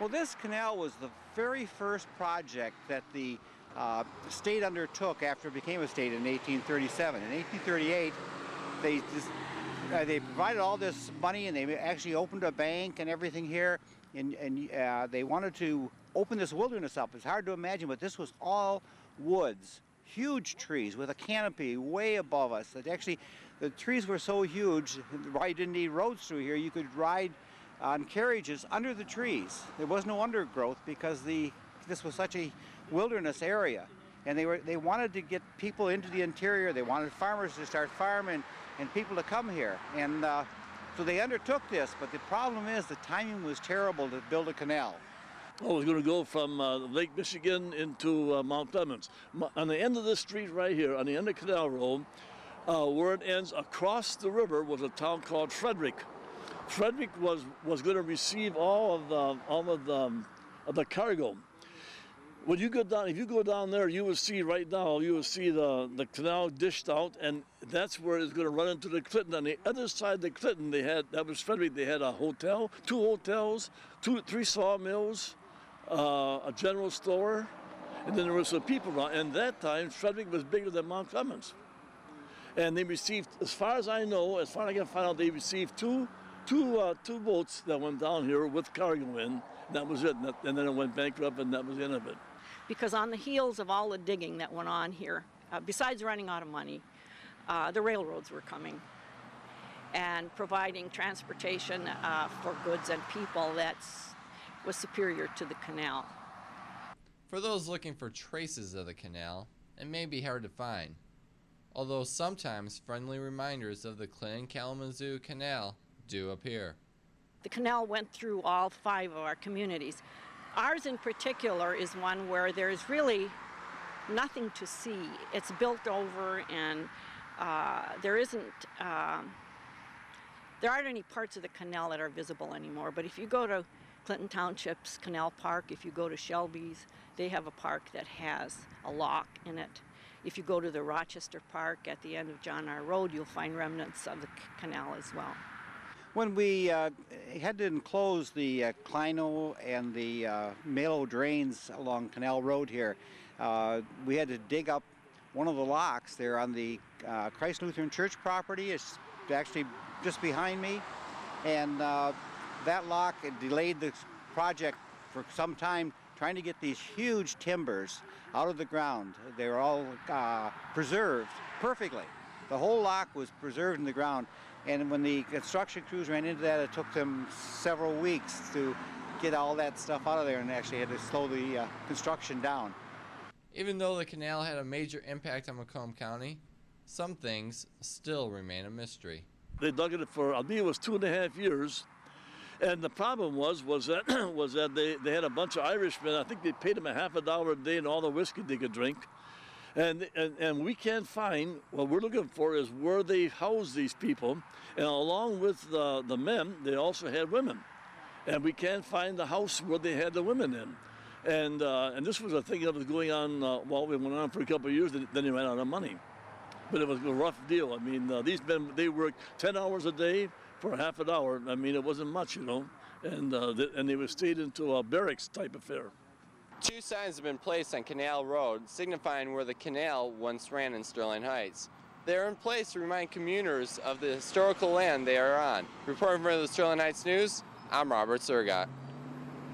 Well, this canal was the very first project that the state undertook after it became a state in 1837. In 1838, they provided all this money, and they actually opened a bank and everything here, and they wanted to open this wilderness up. It's hard to imagine, but this was all woods, huge trees with a canopy way above us. That actually, the trees were so huge, why you didn't need roads through here. You could ride on carriages under the trees. There was no undergrowth because this was such a wilderness area, and they wanted to get people into the interior. They wanted farmers to start farming and people to come here, and so they undertook this. But the problem is the timing was terrible to build a canal. Oh, it was going to go from Lake Michigan into Mount Clemens. On the end of this street right here, on the end of Canal Road, where it ends across the river was a town called Frederick. Frederick was going to receive all of the cargo. When you go down, if you go down there, you will see right now, you will see the canal dished out, and that's where it's going to run into the Clinton. On the other side of the Clinton, that was Frederick. They had a hotel, 2 hotels, 3 sawmills, a general store, and then there were some people around. And that time, Frederick was bigger than Mount Clemens. And they received, as far as I know, as far as I can find out, they received two boats that went down here with cargo in. That was it, and then it went bankrupt, and that was the end of it. Because on the heels of all the digging that went on here, besides running out of money, the railroads were coming and providing transportation for goods and people that was superior to the canal. For those looking for traces of the canal, it may be hard to find, although sometimes friendly reminders of the Clinton-Kalamazoo Canal do appear. The canal went through all 5 of our communities. Ours in particular is one where there's really nothing to see. It's built over, and there aren't any parts of the canal that are visible anymore. But if you go to Clinton Township's Canal Park, if you go to Shelby's, they have a park that has a lock in it. If you go to the Rochester Park at the end of John R. Road, you'll find remnants of the canal as well. When we had to enclose the Clino and the Malo drains along Canal Road here, we had to dig up one of the locks there on the Christ Lutheran Church property. It's actually just behind me, and that lock delayed the project for some time, trying to get these huge timbers out of the ground. They were all preserved perfectly. The whole lock was preserved in the ground. And when the construction crews ran into that, it took them several weeks to get all that stuff out of there, and actually had to slow the construction down. Even though the canal had a major impact on Macomb County, some things still remain a mystery. They dug it for, I think it was 2.5 years, and the problem was that they had a bunch of Irishmen. I think they paid them $50 a day and all the whiskey they could drink. And we can't find, what we're looking for is where they housed these people, and along with the men, they also had women. And we can't find the house where they had the women in. And this was a thing that was going on while we went on for a couple of years, then they ran out of money. But it was a rough deal. I mean, these men, they worked 10 hours a day for half an hour. I mean, it wasn't much, you know, and they were stayed into a barracks type affair. 2 signs have been placed on Canal Road, signifying where the canal once ran in Sterling Heights. They are in place to remind commuters of the historical land they are on. Reporting for the Sterling Heights News, I'm Robert Surgott.